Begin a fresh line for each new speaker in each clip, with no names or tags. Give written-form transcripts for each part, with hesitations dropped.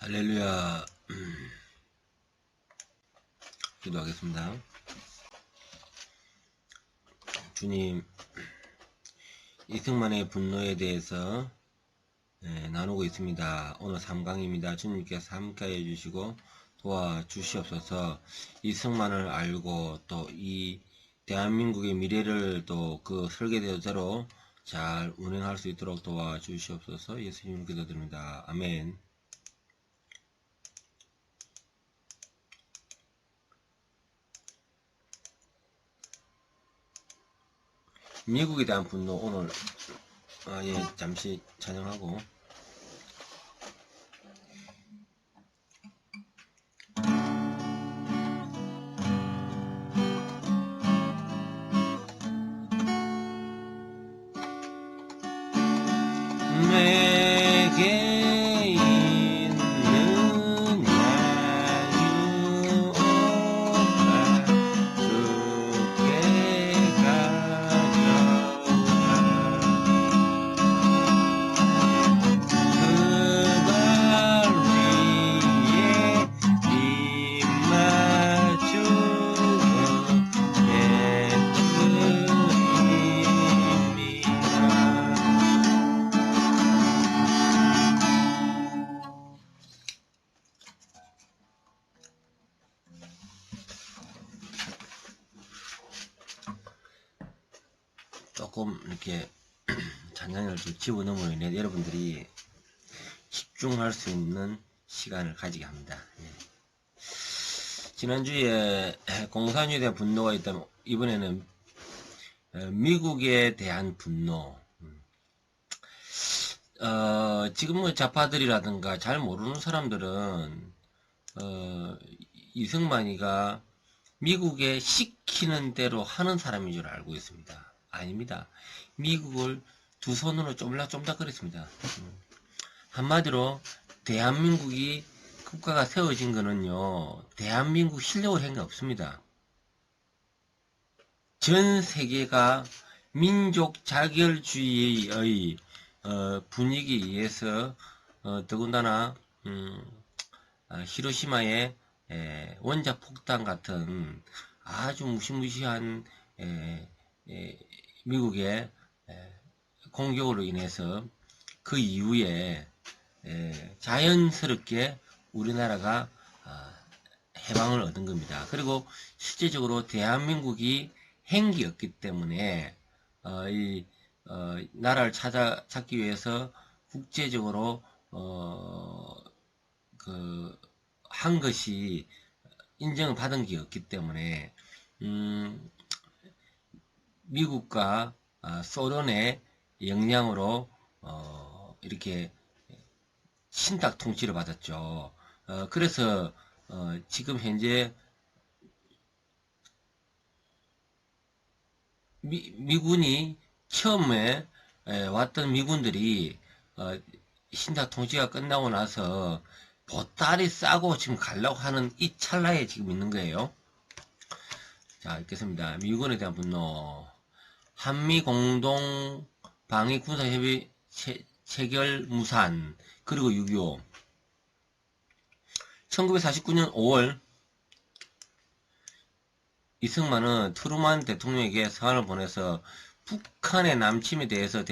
할렐루야. 기도하겠습니다. 주님, 이승만의 분노에 대해서 나누고 있습니다. 오늘 3강입니다. 주님께서 함께해 주시고 도와주시옵소서. 이승만을 알고 또 이 대한민국의 미래를 또 그 설계대로 잘 운행할 수 있도록 도와주시옵소서. 예수님 기도드립니다. 아멘. 미국에 대한 분노 오늘 잠시 찬양하고 내게 있는 야유가 주께 가져가 그 발 위에 입 맞추고 조금 이렇게 찬양을 좀 집어넣음으로 인해 여러분들이 집중할 수 있는 시간을 가지게 합니다. 지난주에 공산주의에 대한 분노가 있다면 이번에는 미국에 대한 분노. 지금 뭐 좌파들이라든가 잘 모르는 사람들은 이승만이가 미국에 시키는 대로 하는 사람인 줄 알고 있습니다. 아닙니다. 미국을 두 손으로 쫌닥쫌닥거렸습니다. 한마디로 대한민국이 국가가 세워진 거는요, 대한민국 실력을 한 게 없습니다. 전 세계가 민족 자결주의의 분위기에 의해서 더군다나 히로시마의 원자 폭탄 같은 아주 무시무시한 미국의 공격으로 인해서 그 이후에 자연스럽게 우리나라가 해방을 얻은 겁니다. 그리고 실제적으로 대한민국이 행기였기 때문에 나라를 찾기 위해서 국제적으로 한 것이 인정을 받은 게 없기 때문에 미국과 소련의 영향으로 이렇게 신탁 통치를 받았죠. 그래서 지금 현재 미군이 처음에 왔던 미군들이 신탁 통치가 끝나고 나서 보따리 싸고 지금 가려고 하는 이 찰나에 지금 있는 거예요. 자, 읽겠습니다. 미군에 대한 분노. 한미 공동 방위 군사 협의 체결 무산. 그리고 6.25. 1949년 5월 이승만은 트루만 대통령에게 서한을 보내서 북한의 남침에 대해서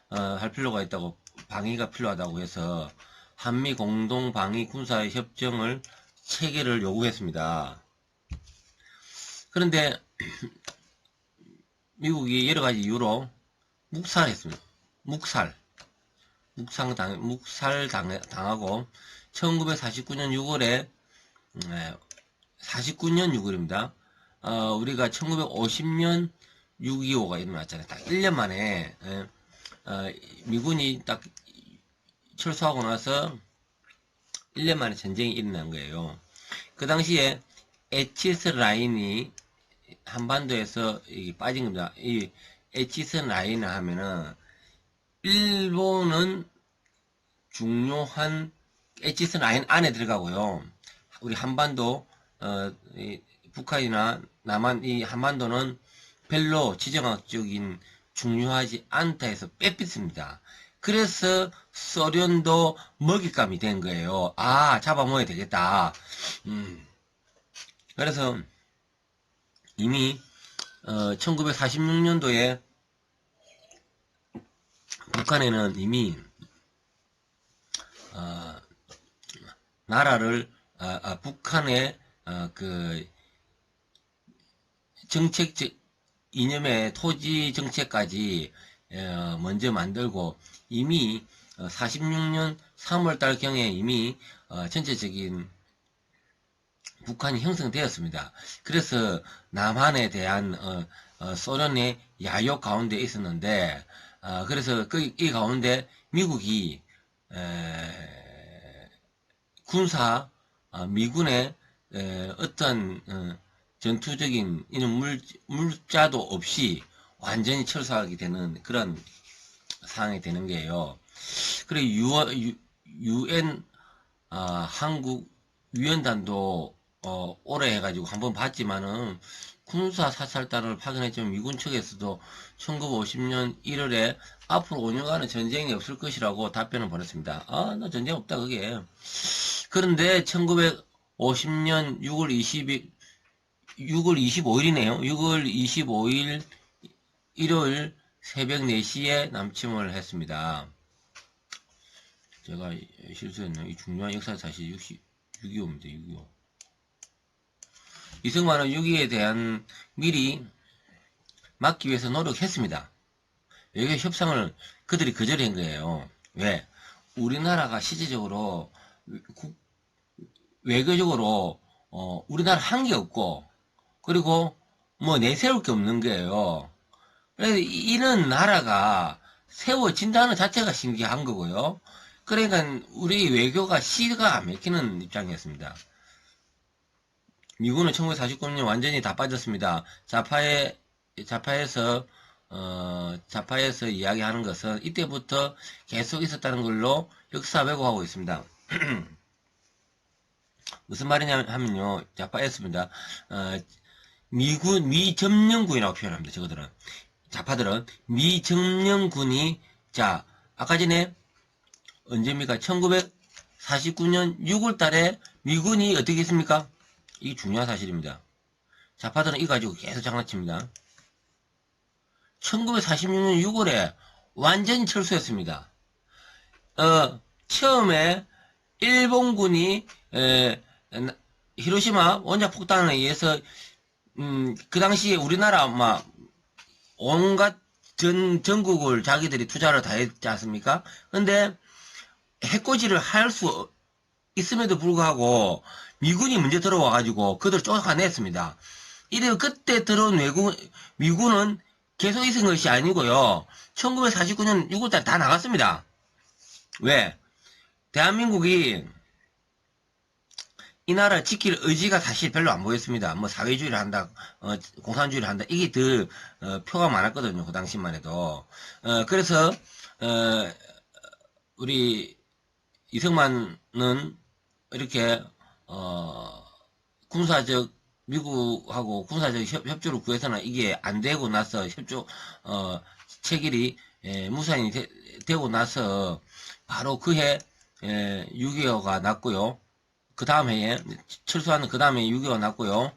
할 필요가 있다고, 방위가 필요하다고 해서 한미 공동 방위 군사 협정을 체결을 요구했습니다. 그런데 미국이 여러 가지 이유로 묵살했습니다. 묵살당하고 1949년 6월에 49년 6월입니다. 우리가 1950년 6.25가 일어났잖아요. 딱 1년 만에 미군이 딱 철수하고 나서 1년 만에 전쟁이 일어난 거예요. 그 당시에 에치스 라인이 한반도에서 빠진 겁니다. 이 에치스 라인을 하면은 일본은 중요한 에치스 라인 안에 들어가고요. 우리 한반도 북한이나 남한 이 한반도는 별로 지정학적인 중요하지 않다 해서 빼뺐습니다. 그래서 소련도 먹잇감이 된 거예요. 아, 잡아먹어야 되겠다. 그래서 이미 1946년도에 북한에는 이미 나라를 북한의 그 정책적 이념의 토지 정책까지 먼저 만들고 이미 46년 3월달경에 이미 전체적인 북한이 형성되었습니다. 그래서 남한에 대한 소련의 야욕 가운데 있었는데 그래서 이 가운데 미국이 군사 미군의 어떤 전투적인 이런 물자도 없이 완전히 철수하게 되는 그런 상황이 되는 거예요. 그리고 UN 한국 위원단도 오래 해가지고 한번 봤지만은 군사 사살단을 파견했지만 미군 측에서도 1950년 1월에 앞으로 5년간은 전쟁이 없을 것이라고 답변을 보냈습니다. 나 전쟁 없다 그게. 그런데 1950년 6월 25일이네요. 6월 25일 일요일 새벽 4시에 남침을 했습니다. 제가 실수했네요. 이 중요한 역사 사실 6.25입니다. 6.25. 이승만은 6.25에 대한 미리 막기 위해서 노력했습니다. 여기 협상을 그들이 거절한 거예요. 왜? 우리나라가 실질적으로 외교적으로 우리나라 한 게 없고 그리고 뭐 내세울 게 없는 거예요. 그래서 이런 나라가 세워진다는 자체가 신기한 거고요. 그러니까 우리 외교가 시가 안 막히는 입장이었습니다. 미군은 1949년 완전히 다 빠졌습니다. 좌파에서 이야기하는 것은 이때부터 계속 있었다는 걸로 역사 왜곡하고 있습니다. 무슨 말이냐 하면요. 좌파였습니다. 미점령군이라고 표현합니다. 저거들은. 좌파들은 미점령군이 아까 전에 언제입니까? 1949년 6월 달에 미군이 어떻게 했습니까? 이게 중요한 사실입니다. 좌파들은 이거 가지고 계속 장난칩니다. 1946년 6월에 완전히 철수했습니다. 처음에 일본군이 히로시마 원자 폭탄에 의해서 그 당시에 우리나라 온갖 전국을 자기들이 투자를 다 했지 않습니까? 근데 해코지를 할 수 있음에도 불구하고 미군이 먼저 들어와가지고 그들 쫓아냈습니다. 이래 그때 들어온 미군은 계속 있은 것이 아니고요. 1949년 6월달 다 나갔습니다. 왜? 대한민국이 이 나라를 지킬 의지가 사실 별로 안 보였습니다. 뭐 사회주의를 한다, 공산주의를 한다. 이게 더 표가 많았거든요. 그 당시만 해도. 그래서 우리 이승만은 이렇게 군사적 미국하고 군사적 협조를 구해서는 이게 안 되고 나서 협조 체결이 무산이 되고 나서 바로 그해 6.25가 났고요. 그 다음 해에 철수하는 그 다음에 6.25가 났고요.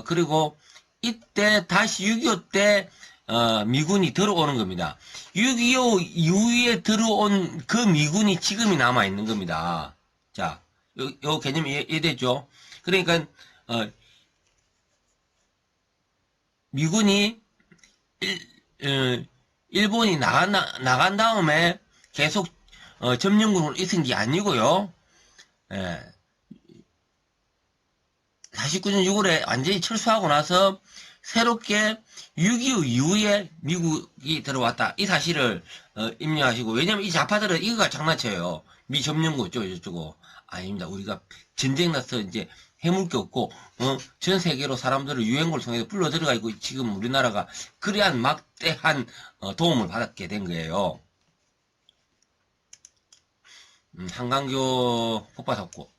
그리고 이때 다시 6.25 때 미군이 들어오는 겁니다. 6.25 이후에 들어온 그 미군이 지금이 남아 있는 겁니다. 자, 요 개념이 이해되죠? 그러니까 미군이 일본이 나간 다음에 계속 점령군으로 있은 게 아니고요. 49년 6월에 완전히 철수하고 나서 새롭게 6.25 이후에 미국이 들어왔다. 이 사실을 입력하시고, 왜냐면 이 좌파들은 이거가 장난쳐요. 미 점령군 어쩌고 아닙니다. 우리가 전쟁 나서 이제 해물 게 없고 전 세계로 사람들을 유행을 통해서 불러 들어가 있고 지금 우리나라가 그러한 막대한 도움을 받게 된 거예요. 한강교 폭파 사고.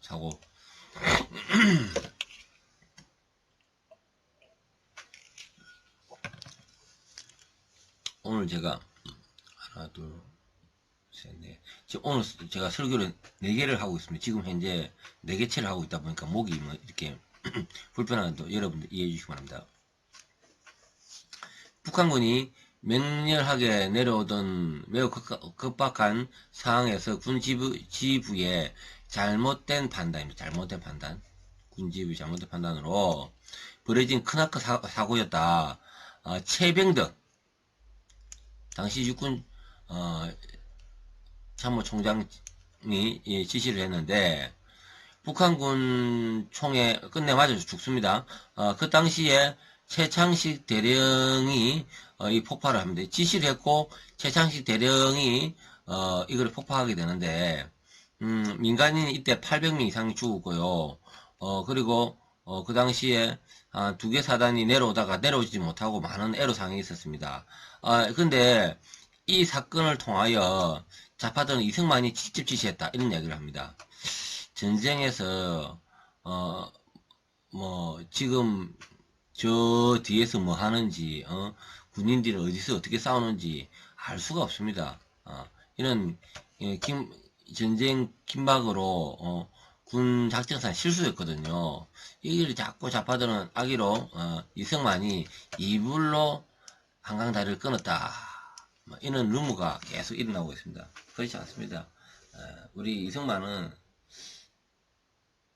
오늘 제가 하나, 둘, 셋, 넷. 지금 오늘 제가 설교를 4개를 하고 있습니다. 지금 현재 4개째를 하고 있다 보니까 목이 뭐 이렇게 불편한 거 여러분들 이해해 주시기 바랍니다. 북한군이 맹렬하게 내려오던 매우 급박한 상황에서 군 지부의 잘못된 판단입니다. 잘못된 판단. 군 지부의 잘못된 판단으로 벌어진 크나큰 사고였다. 최병덕 당시 육군 참모총장이 지시를 했는데 북한군 총에 끝내 맞아서 죽습니다. 그 당시에 최창식 대령이 이 폭발을 합니다. 지시를 했고 최창식 대령이 이걸 폭파하게 되는데 민간인이 이때 800명 이상이 죽었고요. 그리고 그 당시에 2개 사단이 내려오다가 내려오지 못하고 많은 애로사항이 있었습니다. 근데 이 사건을 통하여 좌파들은 이승만이 직접 지시했다 이런 이야기를 합니다. 전쟁에서 뭐 지금 저 뒤에서 뭐 하는지 군인들이 어디서 어떻게 싸우는지 알 수가 없습니다. 이런 전쟁 긴박으로 군 작전상 실수였거든요. 이걸 자꾸 좌파들은 악의로 이승만이 이불로 한강 다리를 끊었다. 뭐 이런 루머가 계속 일어나고 있습니다. 그렇지 않습니다. 우리 이승만은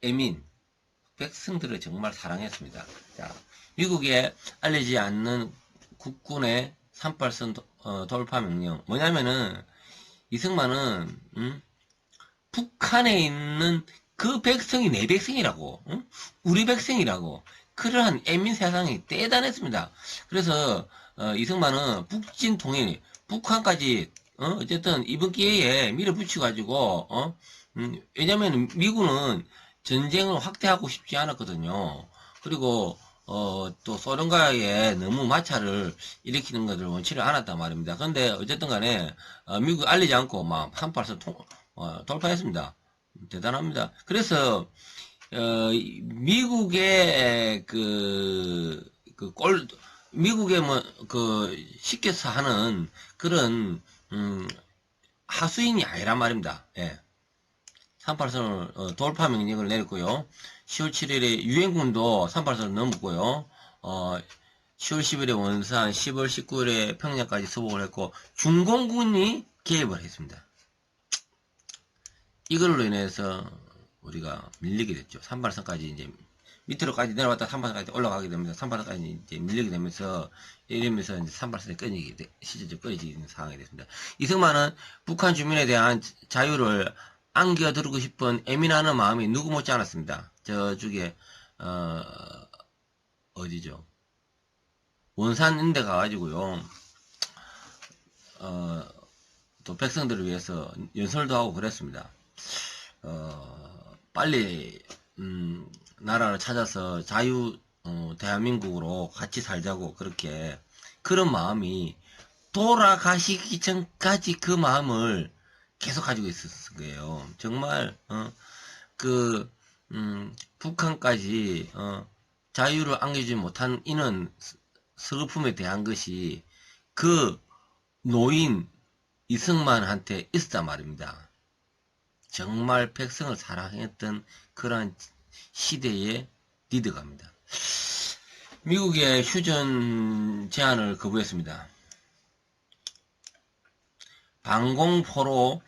애민 백성들을 정말 사랑했습니다. 자, 미국에 알려지지 않는 국군의 38선 돌파 명령 뭐냐면은 이승만은 북한에 있는 그 백성이 내 백성이라고 우리 백성이라고 그러한 애민 세상이 대단했습니다. 그래서 이승만은 북진 통일 북한까지 어쨌든 이번 기회에 밀어붙여 가지고 왜냐면 미국은 전쟁을 확대하고 싶지 않았거든요. 그리고 또 소련과의 너무 마찰을 일으키는 것을 원치를 않았단 말입니다. 근데 어쨌든 간에 미국 알리지 않고 막 한발서 돌파했습니다. 대단합니다. 그래서 미국의 미국의 시켜서 하는 그런 하수인이 아니란 말입니다. 예. 38선을 돌파 명령을 내렸고요. 10월 7일에 유엔군도 38선을 넘었고요. 10월 10일에 원산, 10월 19일에 평양까지 수복을 했고 중공군이 개입을 했습니다. 이걸로 인해서 우리가 밀리게 됐죠. 38선까지 이제 밑으로까지 내려왔다 38선까지 올라가게 됩니다. 38선까지 이제 밀리게 되면서 이러면서 이제 38선이 실질적으로 끊어지는 상황이 됐습니다. 이승만은 북한 주민에 대한 자유를 안겨들고 싶은 애민하는 마음이 누구 못지 않았습니다. 저쪽에 어디죠? 원산인데 가가지고요. 또 백성들을 위해서 연설도 하고 그랬습니다. 빨리 나라를 찾아서 자유 대한민국으로 같이 살자고 그렇게 그런 마음이 돌아가시기 전까지 그 마음을 계속 가지고 있었을 거예요. 정말 북한까지 자유를 안겨주지 못한 이는 서글픔에 대한 것이 그 노인 이승만한테 있었단 말입니다. 정말 백성을 사랑했던 그러한 시대의 리더가입니다. 미국의 휴전 제안을 거부했습니다. 방공포로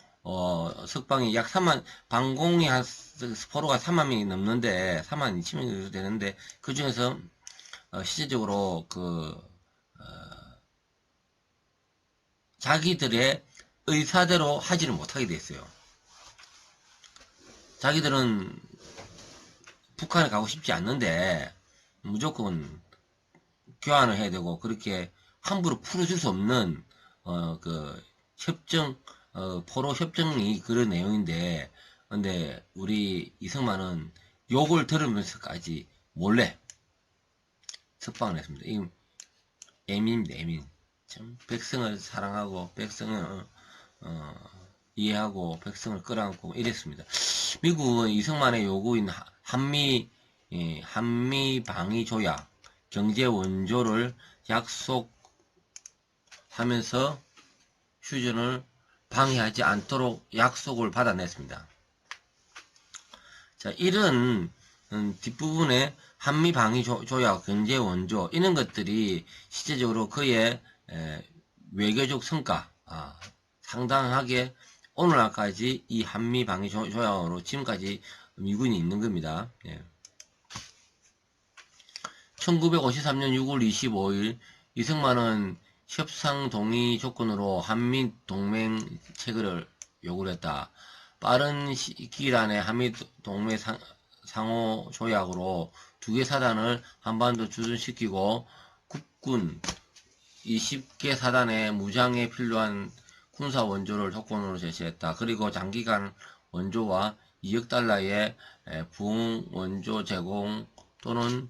석방이 약 3만 방공이 한 포로가 3만 명이 넘는데 3만 2천 명 정도 되는데 그 중에서 실질적으로 자기들의 의사대로 하지를 못하게 됐어요. 자기들은 북한에 가고 싶지 않는데 무조건 교환을 해야 되고 그렇게 함부로 풀어줄 수 없는 협정 포로 협정이 그런 내용인데 근데 우리 이승만은 욕을 들으면서까지 몰래 석방을 했습니다. 이 애민입니다. 애민. 참 백성을 사랑하고 백성을 이해하고 백성을 끌어안고 이랬습니다. 미국은 이승만의 요구인 한미 방위 조약 경제 원조를 약속하면서 휴전을 방해하지 않도록 약속을 받아냈습니다. 자, 이런 뒷부분에 한미방위조약, 견제원조 이런 것들이 실제적으로 그의 외교적 성과 상당하게 오늘날까지 이 한미방위조약으로 지금까지 미군이 있는 겁니다. 예. 1953년 6월 25일 이승만은 협상 동의 조건으로 한미동맹 체결을 요구를 했다. 빠른 기일 안에 한미동맹 상호 조약으로 2개 사단을 한반도 주둔시키고 국군 20개 사단의 무장에 필요한 군사 원조를 조건으로 제시했다. 그리고 장기간 원조와 2억 달러의 부응 원조 제공 또는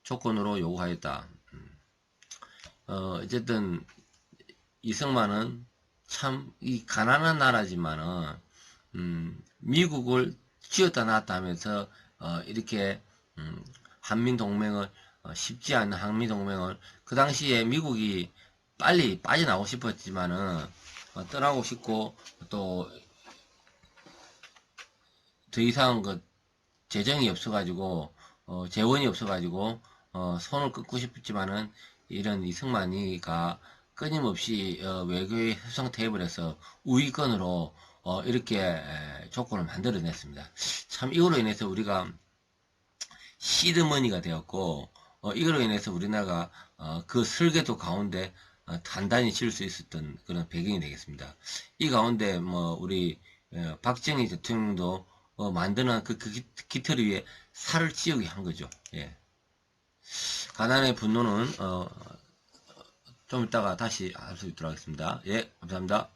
조건으로 요구하였다. 어쨌든 이승만은 참 이 가난한 나라지만은 미국을 쥐었다 놨다 하면서 이렇게 한민동맹을 쉽지 않은 한미동맹을 그 당시에 미국이 빨리 빠져나오고 싶었지만은 떠나고 싶고 또 더 이상 그 재정이 없어가지고 재원이 없어가지고 손을 끊고 싶었지만은 이런 이승만이가 끊임없이 외교에 협상 테이블에서 우위권으로 이렇게 조건을 만들어냈습니다. 참 이거로 인해서 우리가 시드머니가 되었고 이거로 인해서 우리나라가 그 설계도 가운데 단단히 질 수 있었던 그런 배경이 되겠습니다. 이 가운데 뭐 우리 박정희 대통령도 만드는 그 깃털 위에 살을 찌우게 한 거죠. 예. 가난의 분노는 좀 이따가 다시 할 수 있도록 하겠습니다. 예, 감사합니다.